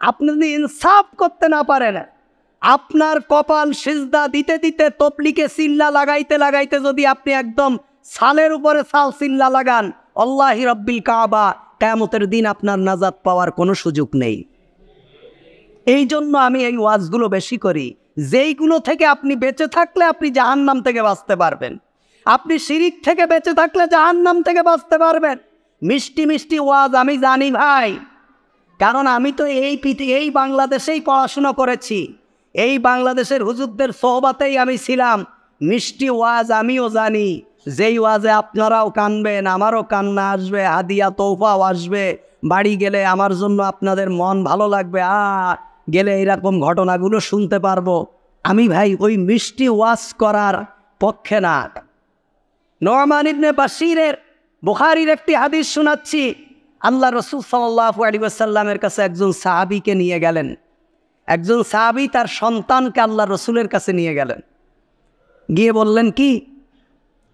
আপনি যদি ইনসাফ করতে না পারেন, আপনার কপাল সিজদা দিতে দিতে তবলিকে চিল্লা লাগাইতে লাগাইতে যদি আপনি একদম সালের উপরে সাল চিল্লা লাগান, আল্লাহি রব্বিল কাবা, কিয়ামতের দিন আপনার নাজাত পাওয়ার কোনো সুযোগ নেই। এই জন্য আমি এই ওয়াজগুলো বেশি করি, যেইগুলো থেকে আপনি বেঁচে থাকলে আপনি জাহান্নাম থেকে বাঁচতে পারবেন, আপনি শিরিক থেকে বেঁচে থাকলে জাহান্নাম থেকে বাঁচতে পারবেন। মিষ্টি মিষ্টি ওয়াজ আমি জানি ভাই, কারণ আমি তো এই বাংলাদেশেই পড়াশোনা করেছি, এই বাংলাদেশের হুজুরদের সোহবাতেই আমি ছিলাম। মিষ্টি ওয়াজ আমিও জানি, যেই ওয়াজে আপনারাও কানবেন, আমারও কান্না আসবে, হাদিয়া তৌফাও আসবে, বাড়ি গেলে আমার জন্য আপনাদের মন ভালো লাগবে, গেলে এরকম ঘটনাগুলো শুনতে পারবো। আমি ভাই ওই মিষ্টি ওয়াজ করার পক্ষে না। নোমান ইবনে বাশিরের বুখারীর একটি হাদিস শোনাচ্ছি। আল্লাহ রাসূল সাল্লাল্লাহু আলাইহি ওয়াসাল্লামের কাছে একজন সাহাবীকে নিয়ে গেলেন। একজন সাহাবী তার সন্তানকে আল্লাহ রসুলের কাছে নিয়ে গেলেন, গিয়ে বললেন কি,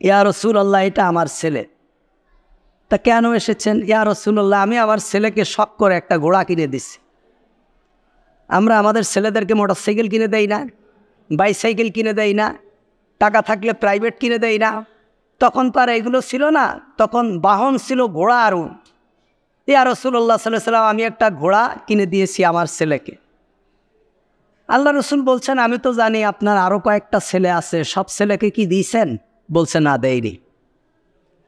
ইয়া রাসূলুল্লাহ, এটা আমার ছেলে। তা কেন এসেছেন? ইয়া রাসূলুল্লাহ, আমি আমার ছেলেকে শখ করে একটা ঘোড়া কিনে দিছি। আমরা আমাদের ছেলেদেরকে মোটরসাইকেল কিনে দেই না, বাইসাইকেল কিনে দেই না, টাকা থাকলে প্রাইভেট কিনে দেই না। তখন তার এগুলো ছিল না, তখন বাহন ছিল ঘোড়া আর উট। ইয়া রাসূলুল্লাহ সাল্লাল্লাহু আলাইহি ওয়াসাল্লাম, আমি একটা ঘোড়া কিনে দিয়েছি আমার ছেলেকে। আল্লাহ রসুল বলছেন, আমি তো জানি আপনার আরও কয়েকটা ছেলে আছে, সব ছেলেকে কি দিয়েছেন? বলছে না, দেয়নি।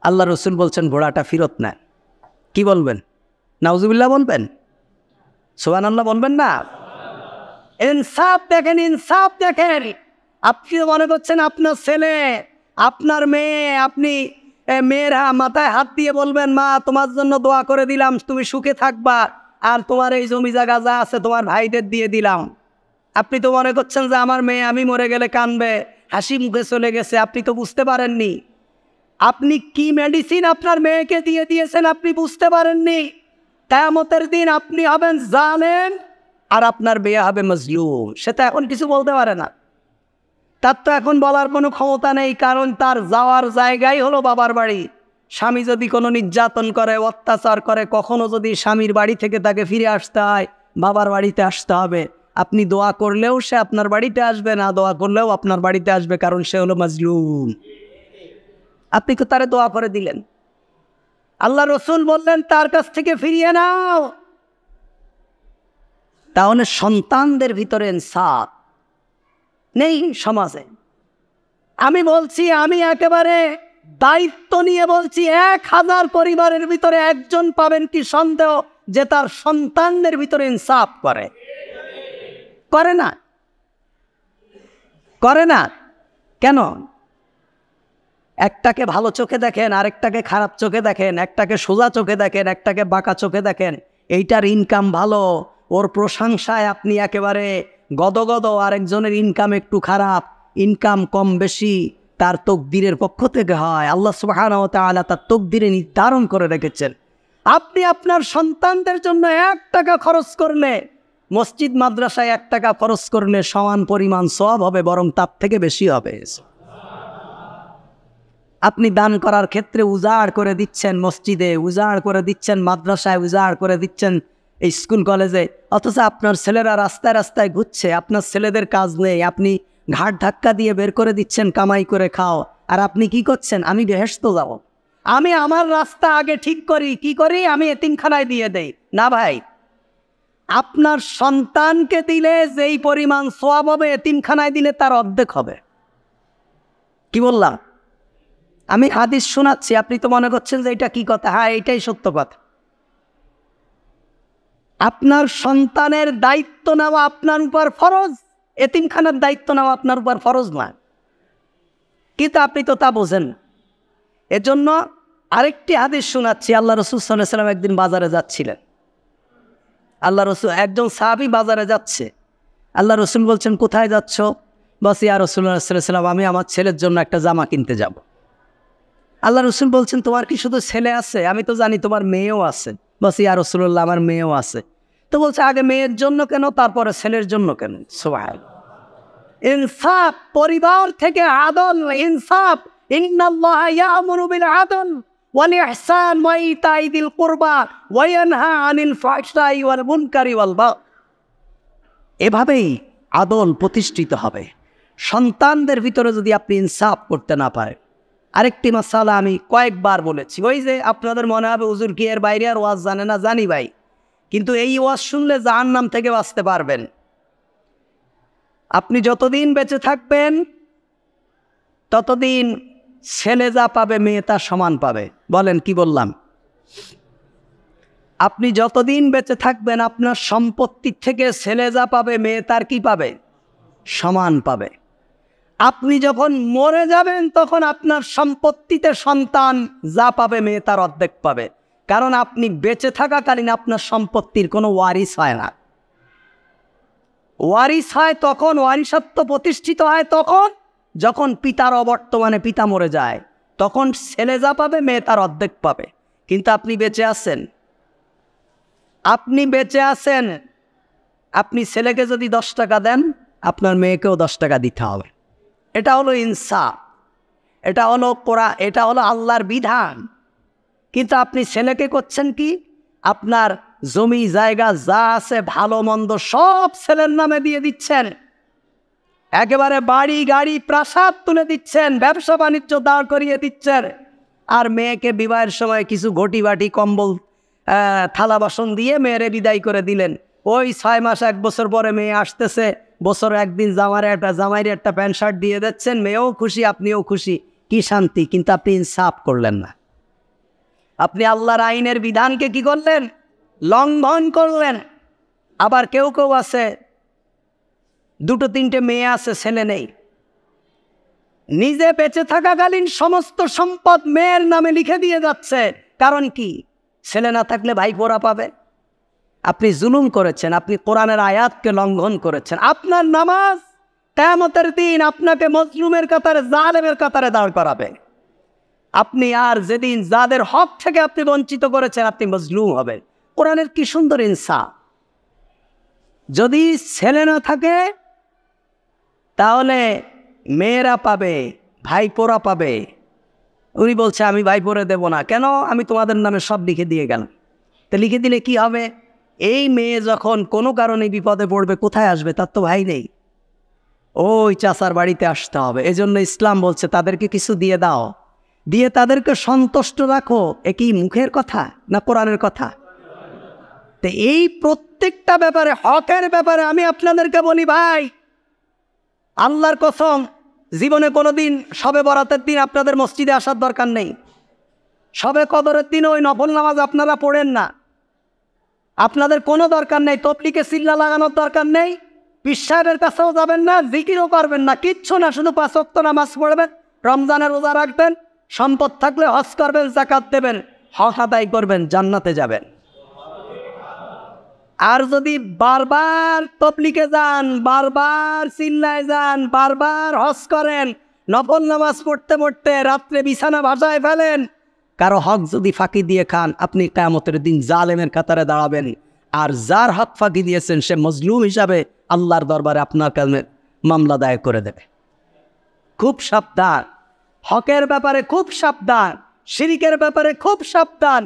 আল্লাহ রসুল বলছেন, ঘোড়াটা ফেরত নেন। কি বলবেন? নাউজুবিল্লাহ বলবেন? সুবহানাল্লাহ বলবেন না? ইনসাফ দেখেন, ইনসাফ দেখেন। আপনি মনে করছেন আপনার ছেলে, আপনার মেয়ে, আপনি মেয়ের মাথায় হাত দিয়ে বলবেন, মা তোমার জন্য দোয়া করে দিলাম, তুমি সুখে থাকবা, আর তোমার এই জমি জায়গা যা আছে তোমার ভাইদের দিয়ে দিলাম। আপনি তো মনে করছেন যে আমার মেয়ে আমি মরে গেলে কানবে, হাসি মুখে চলে গেছে। আপনি তো বুঝতে পারেননি আপনি কি মেডিসিন আপনার মেয়েকে দিয়ে দিয়েছেন, আপনি বুঝতে পারেননি। কিয়ামতের দিন আপনি হবেন জালেম আর আপনার মেয়ে হবে মজলুম। সেটা এখন কিছু বলতে পারে না, তার তো এখন বলার কোনো ক্ষমতা নেই, কারণ তার যাওয়ার জায়গাই হলো বাবার বাড়ি। স্বামী যদি কোনো নির্যাতন করে, অত্যাচার করে, কখনো যদি স্বামীর বাড়ি থেকে তাকে ফিরে আসতে হয়, বাবার বাড়িতে আসতে হবে। আপনি দোয়া করলেও সে আপনার বাড়িতে আসবে, না দোয়া করলেও আপনার বাড়িতে আসবে, কারণ সে হলো মাজলুম। আপনি তো তারে দোয়া করে দিলেন। আল্লাহ রসুল বললেন, তার কাছ থেকে ফিরিয়ে নাও। তাহলে সন্তানদের ভিতরে ইনসাফ নেই সমাজে। আমি বলছি, আমি একেবারে দায়িত্ব নিয়ে বলছি, 1000 পরিবারের ভিতরে একজন পাবেন কি সন্দেহ যে তার সন্তানদের ভিতরে ইনসাফ করে? করে না, করে না। কেন? একটাকে ভালো চোখে দেখেন, আরেকটাকে খারাপ চোখে দেখেন, একটাকে সোজা চোখে দেখেন, একটাকে বাঁকা চোখে দেখেন। এইটার ইনকাম ভালো, ওর প্রশংসায় আপনি একেবারে গদগদ, আরেকজনের ইনকাম একটু খারাপ, ইনকাম কম বেশি তার তকদিরের পক্ষ থেকে হয়। আল্লাহ সুবহানাহু ওয়া তাআলা তার তকদিরে নির্ধারণ করে রেখেছেন। আপনি আপনার সন্তানদের জন্য 1 টাকা খরচ করলে, মসজিদ মাদ্রাসায় 1 টাকা খরচ করলে সমান পরিমাণ সওয়াব হবে, বরং তার থেকে বেশি হবে। আপনি দান করার ক্ষেত্রে উজাড় করে দিচ্ছেন, মসজিদে উজাড় করে দিচ্ছেন, মাদ্রাসায় উজাড় করে দিচ্ছেন, এই স্কুল কলেজে, অথচ আপনার ছেলেরা রাস্তায় রাস্তায় ঘুরছে, আপনার ছেলেদের কাজ নেই, আপনি ঘাট ধাক্কা দিয়ে বের করে দিচ্ছেন, কামাই করে খাও। আর আপনি কি করছেন? আমি বেহেশত যাব, আমি আমার রাস্তা আগে ঠিক করি, কি করি? আমি এতিমখানায় দিয়ে দেই। না ভাই, আপনার সন্তানকে দিলে যেই পরিমাণ সওয়াব হবে, এতিমখানায় দিলে তার অর্ধেক হবে। কি বললাম? আমি হাদিস শোনাচ্ছি, আপনি তো মনে করছেন যে এটা কি কথা। হ্যাঁ, এটাই সত্য কথা। আপনার সন্তানের দায়িত্ব নেওয়া আপনার উপর ফরজ, এতিমখানার দায়িত্ব নেওয়া আপনার উপর ফরজ না, কিন্তু আপনি তো তা বোঝেন। এজন্য আরেকটি হাদিস শোনাচ্ছি। আল্লাহ রাসূল সাল্লাল্লাহু আলাইহি ওয়াসাল্লাম একদিন বাজারে যাচ্ছিলেন। আল্লাহ রাসূল, একজন সাহাবী বাজারে যাচ্ছে। আল্লাহ রাসূল বলছেন, কোথায় যাচ্ছ? বলছে, ইয়া রাসূলুল্লাহ সাল্লাল্লাহু আলাইহি ওয়াসাল্লাম, আমি আমার ছেলের জন্য একটা জামা কিনতে যাব। আল্লাহ রসুল বলছেন, তোমার কি শুধু ছেলে আছে? আমি তো জানি তোমার মেয়েও আছে। বলছে, ইয়া রাসূলুল্লাহ, আমার মেয়েও আছে। তো বলছে, আগে মেয়ের জন্য কেন, তারপরে ছেলের জন্য কেন? সুবহানাল্লাহ। ইনসাফ, পরিবার থেকে আদল, ইনসাফ। ইন্নাল্লাহা ইয়া'মুরু বিল আদল ওয়াল ইহসান ওয়া ইতা'i যিল কুরবা ওয়া ইয়ানহা আনিল ফাহশাই ওয়াল মুনকারি ওয়াল বাগই। এভাবেই আদল প্রতিষ্ঠিত হবে। সন্তানদের ভিতরে যদি আপনি ইনসাফ করতে না পারেন, আরেকটি মাসালা আমি কয়েকবার বলেছি, ওই যে আপনাদের মনে হবে হুজুর কি এর বাইরে আর ওয়াজ জানে না, জানি ভাই, কিন্তু এই ওয়াজ শুনলে জাহান্নাম থেকে বাঁচতে পারবেন। আপনি যতদিন বেঁচে থাকবেন ততদিন ছেলে যা পাবে মেয়ে তার সমান পাবে। বলেন কি বললাম? আপনি যতদিন বেঁচে থাকবেন আপনার সম্পত্তির থেকে ছেলে যা পাবে মেয়ে তার কি পাবে? সমান পাবে। আপনি যখন মরে যাবেন তখন আপনার সম্পত্তিতে সন্তান যা পাবে মেয়ে তার অর্ধেক পাবে, কারণ আপনি বেঁচে থাকাকালীন আপনার সম্পত্তির কোনো ওয়ারিস হয় না। ওয়ারিস হয় তখন, ওয়ারিসত্ব প্রতিষ্ঠিত হয় তখন যখন পিতার অবর্তমানে পিতা মরে যায়, তখন ছেলে যা পাবে মেয়ে তার অর্ধেক পাবে। কিন্তু আপনি বেঁচে আছেন, আপনি ছেলেকে যদি 10 টাকা দেন আপনার মেয়েকেও 10 টাকা দিতে হবে। এটা হলো ইনসাফ, এটা হলো কোরআন, এটা হলো আল্লাহর বিধান। কিন্তু আপনি ছেলেকে করছেন কি? আপনার জমি জায়গা যা আছে ভালো মন্দ সব ছেলের নামে দিয়ে দিচ্ছেন, একেবারে বাড়ি গাড়ি প্রাসাদ তুলে দিচ্ছেন, ব্যবসা বাণিজ্য দাঁড় করিয়ে দিচ্ছেন, আর মেয়েকে বিবাহের সময় কিছু ঘটি বাটি কম্বল থালা বাসন দিয়ে মেয়েরে বিদায় করে দিলেন। ওই 6 মাস 1 বছর পরে মেয়ে আসতেছে, বছর একদিন জামাইরে একটা প্যান্ট শার্ট দিয়ে দিচ্ছেন, মেয়েও খুশি আপনিও খুশি, কি শান্তি। কিন্তু আপনি ইনসাফ করলেন না, আপনি আল্লাহর আইনের বিধানকে কি করলেন? লঙ্ঘন করলেন। আবার কেউ কেউ আছে 2-3টে মেয়ে আছে, ছেলে নেই, নিজে বেঁচে থাকাকালীন সমস্ত সম্পদ মেয়ের নামে লিখে দিয়ে যাচ্ছে। কারণ কি? ছেলে না থাকলে ভাইপোরা পাবে। আপনি জুলুম করেছেন, আপনি কোরআনের আয়াতকে লঙ্ঘন করেছেন। আপনার নামাজ কিয়ামতের দিন আপনাকে মজলুমের কাতারে, জালেমের কাতারে দাঁড় করাবে। আপনি আর যেদিন যাদের হক থেকে আপনি বঞ্চিত করেছেন আপনি মজলুম হবেন। কোরআনের কি সুন্দর ইনসাফ। যদি ছেলে না থাকে তাহলে মেয়েরা পাবে, ভাইপোরা পাবে। উনি বলছে আমি ভাইপোরে দেব না। কেন? আমি তোমাদের নামে সব লিখে দিয়ে গেলাম। তো লিখে দিলে কি হবে? এই মেয়ে যখন কোনো কারণে বিপদে পড়বে কোথায় আসবে? তার তো ভাই নেই, ওই চাচার বাড়িতে আসতে হবে। এজন্য ইসলাম বলছে তাদেরকে কিছু দিয়ে দাও, দিয়ে তাদেরকে সন্তুষ্ট রাখো। এ কি মুখের কথা না কোরআনের কথা? তো এই প্রত্যেকটা ব্যাপারে, হকের ব্যাপারে আমি আপনাদেরকে বলি ভাই, আল্লাহর কসম, জীবনে কোনোদিন শবে বরাতের দিন আপনাদের মসজিদে আসার দরকার নেই। শবে কদরের দিন ওই নফল নামাজ আপনারা পড়েন না, আপনাদের কোনো দরকার নেই। তবলিগে সিল্লা লাগানোর দরকার নেই, পীর সাহেবের কাছেও যাবেন না, জিকিরও করবেন না, কিচ্ছু না। শুধু 5 ওয়াক্ত নামাজ পড়বেন, রমজানের রোজা রাখবেন, সম্পদ থাকলে হজ করবেন, যাকাত দেবেন, হক আদায় করবেন, জান্নাতে যাবেন। আর যদি বারবার তবলিগে যান, বারবার চিল্লায় যান, বারবার হজ করেন, নফল নামাজ পড়তে পড়তে রাত্রে বিছানা ভাসায় ফেলেন, কারো হক যদি ফাঁকি দিয়ে খান, আপনি কিয়ামতের দিন জালেমের কাতারে দাঁড়াবেন। আর যার হক ফাঁকি দিয়েছেন সে মজলুম হিসাবে আল্লাহর দরবারে আপনার কাছে মামলা দায়ের করে দেবে। খুব সাবধান, হকের ব্যাপারে খুব সাবধান, শিরকের ব্যাপারে খুব সাবধান।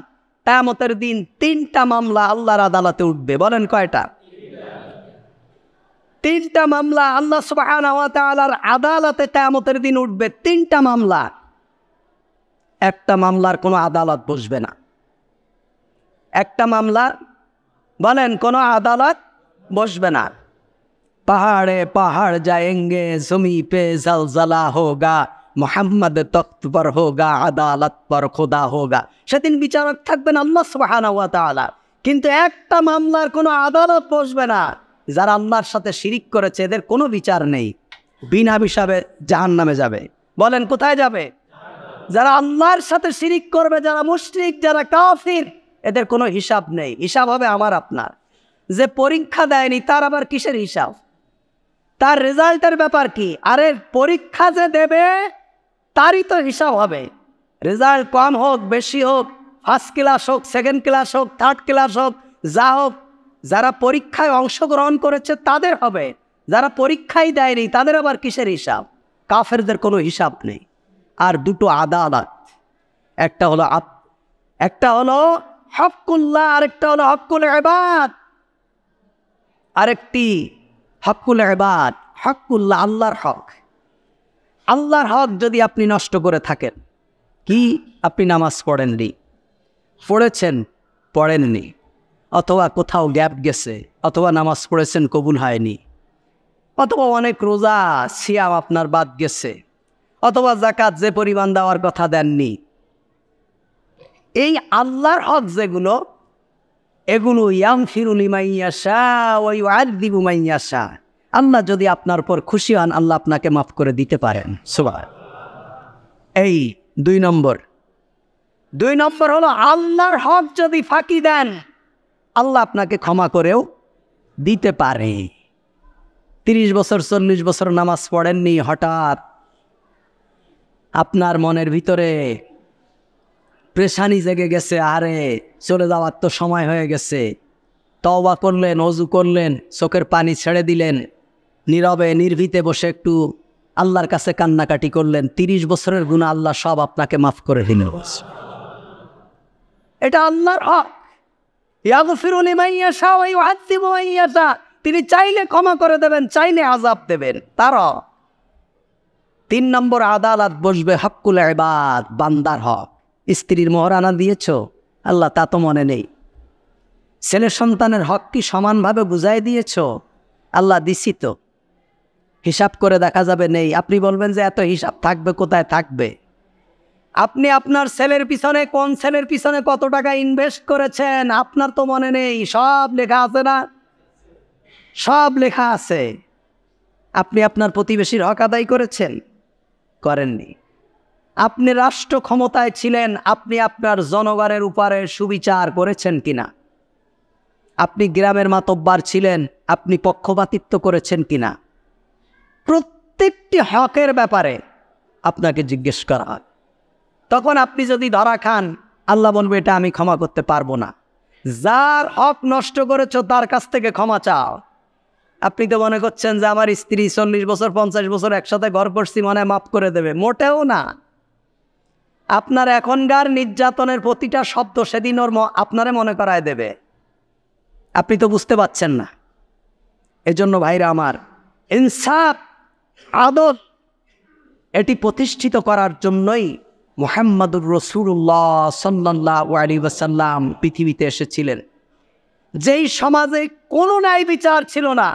কিয়ামতের দিন 3টা মামলা আল্লাহর আদালতে উঠবে। বলেন কয়টা? 3টা মামলা আল্লাহ সুবহানাহু ওয়া তাআলার আদালতে কিয়ামতের দিন উঠবে। 3টা মামলা। একটা মামলার কোনো আদালত বসবে না। একটা মামলা, বলেন, কোনো আদালত বসবে না। পাহাড়ে পাহাড় जाएंगे, জমি পে জলজলা হোগা, মোহাম্মদ তখ্ত পর হোগা, আদালত পর খোদা হোগা। সেদিন বিচারক থাকবেন আল্লাহ সুবহানাহু ওয়া তাআলা, কিন্তু একটা মামলার কোনো আদালত বসবে না। যারা আল্লাহর সাথে শিরিক করেছে এদের কোনো বিচার নেই, বিনা হিসাবে জাহান্নামে যাবে। বলেন কোথায় যাবে? যারা আল্লাহর সাথে শিরিক করবে, যারা মুশরিক, যারা কাফির, এদের কোনো হিসাব নেই। হিসাব হবে আমার আপনার। যে পরীক্ষা দেয়নি তার আবার কিসের হিসাব? তার রেজাল্টের ব্যাপার কি? আরে পরীক্ষা যে দেবে তারই তো হিসাব হবে। রেজাল্ট কম হোক বেশি হোক, 1st ক্লাস হোক, 2nd ক্লাস হোক, 3rd ক্লাস হোক, যা হোক, যারা পরীক্ষায় অংশগ্রহণ করেছে তাদের হবে। যারা পরীক্ষাই দেয়নি তাদের আবার কিসের হিসাব? কাফেরদের কোনো হিসাব নেই। আর দুটো আদালত, একটা হলো হকুল্লাহ, আরেকটা হলো হকুল ইবাদ। আরেকটি হকুল ইবাদ, হকুল্লাহ, আল্লাহর হক। আল্লাহর হক যদি আপনি নষ্ট করে থাকেন, কি আপনি নামাজ পড়েননি, পড়েছেন পড়েননি, অথবা কোথাও গ্যাপ গেছে, অথবা নামাজ পড়েছেন কবুল হয়নি, অথবা অনেক রোজা সিয়াম আপনার বাদ গেছে, অথবা যাকাত যে পরিমাণ দেওয়ার কথা দেননি, এই আল্লাহর হক যেগুলো, এগুলো ইয়াগফিরু লিমান ইয়াশা ওয়া ইউআযযিবু মান ইয়াশা। আল্লাহ যদি আপনার উপর খুশি হন, আল্লাহ আপনাকে মাফ করে দিতে পারেন। সুবহান। এই দুই নম্বর হলো আল্লাহর হক যদি ফাঁকি দেন, আল্লাহ আপনাকে ক্ষমা করেও দিতে পারে। 30 বছর 40 বছর নামাজ পড়েননি, হঠাৎ আপনার মনের ভিতরে পেরেশানি জেগে গেছে, আরে চলে যাওয়ার তো সময় হয়ে গেছে, তওবা করলেন, ওযু করলেন, চোখের পানি ছেড়ে দিলেন, নীরবে নির্ভীতে বসে একটু আল্লাহর কাছে কান্নাকাটি করলেন, 30 বছরের গুনাহ আল্লাহ সব আপনাকে মাফ করে দিলেন। এটা আল্লাহর হক। ইয়াগফিরু লিমান ইয়াশা ওয়া ইউআযযিবু মান ইয়াশা। তিনি চাইলে ক্ষমা করে দেবেন, চাইলে আযাব দেবেন। তার 3 নম্বর আদালত বসবে হকুল ইবাদ, বান্দার হক। স্ত্রীর মোহরানা দিয়েছ, আল্লাহ তা তো মনে নেই। ছেলে সন্তানের হক কি সমানভাবে বুঝাই দিয়েছ? আল্লাহ দিছি তো, হিসাব করে দেখা যাবে নেই। আপনি বলবেন যে এত হিসাব থাকবে, কোথায় থাকবে? আপনি আপনার ছেলের পিছনে, কোন ছেলের পিছনে কত টাকা ইনভেস্ট করেছেন আপনার তো মনে নেই। সব লেখা আছে না? সব লেখা আছে। আপনি আপনার প্রতিবেশীর হক আদায় করেছেন? করেননি। আপনি রাষ্ট্র ক্ষমতায় ছিলেন, আপনি আপনার জনগণের উপরে সুবিচার করেছেন কিনা? আপনি গ্রামের মাতব্বার ছিলেন, আপনি পক্ষপাতিত্ব করেছেন কিনা? প্রত্যেকটি হকের ব্যাপারে আপনাকে জিজ্ঞেস করা হয়। তখন আপনি যদি ধরা খান, আল্লাহ বলবে এটা আমি ক্ষমা করতে পারবো না। যার হক নষ্ট করেছো তার কাছ থেকে ক্ষমা চাও। আপনি তো মনে করছেন যে আমার স্ত্রী 40 বছর 50 বছর একসাথে ঘর করছি, মনে মাফ করে দেবে। মোটেও না। আপনার এখনকার নির্যাতনের প্রতিটা শব্দ সেদিন ওর আপনারে মনে করায় দেবে। আপনি তো বুঝতে পারছেন না। এজন্য ভাইরা আমার, ইনসাফ, আদল এটি প্রতিষ্ঠিত করার জন্যই মুহাম্মাদুর রাসূলুল্লাহ সাল্লাল্লাহু আলাইহি ওয়াসাল্লাম পৃথিবীতে এসেছিলেন। যেই সমাজে কোনো ন্যায় বিচার ছিল না,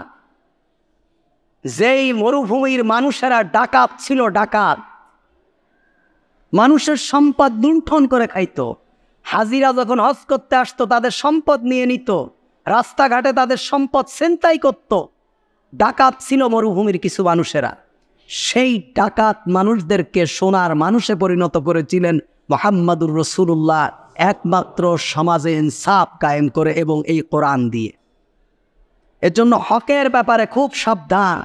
যেই মরুভূমির মানুষেরা ডাকাত ছিল, ডাকাত, মানুষের সম্পদ লুণ্ঠন করে খাইতো। হাজিরা যখন হজ করতে আসতো তাদের সম্পদ নিয়ে নিত, রাস্তাঘাটে তাদের সম্পদ ছিনতাই করত। ডাকাত ছিল মরুভূমির কিছু মানুষেরা। সেই ডাকাত মানুষদেরকে সোনার মানুষে পরিণত করেছিলেন মুহাম্মাদুর রাসূলুল্লাহ, একমাত্র সমাজে ইনসাফ কায়েম করে এবং এই কোরআন দিয়ে। এজন্য হকের ব্যাপারে খুব সাবধান।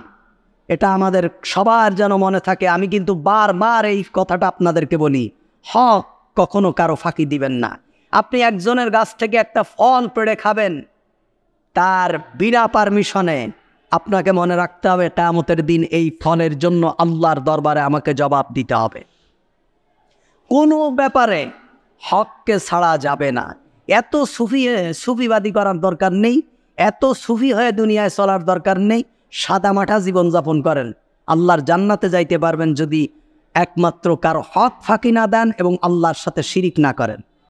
এটা আমাদের সবার যেন মনে থাকে। আমি কিন্তু বারবার এই কথাটা আপনাদেরকে বলি, হক কখনো কারো ফাঁকি দিবেন না। আপনি একজনের গাছ থেকে একটা ফল পেড়ে খাবেন, তার বিনা পারমিশনে, আপনাকে মনে রাখতে হবে কিয়ামতের দিন এই ফলের জন্য আল্লাহর দরবারে আমাকে জবাব দিতে হবে। কোনো ব্যাপারে হককে ছাড়া যাবে না। এত সুফিবাদী করার দরকার নেই, এত সুফি হয়ে দুনিয়ায় চলার দরকার নেই। সাদামাটা জীবনযাপন করেন, আল্লাহর জান্নাতে যাইতে পারবেন যদি একমাত্র কারো হক ফাঁকি না দেন এবং আল্লাহর সাথে শিরিক না করেন।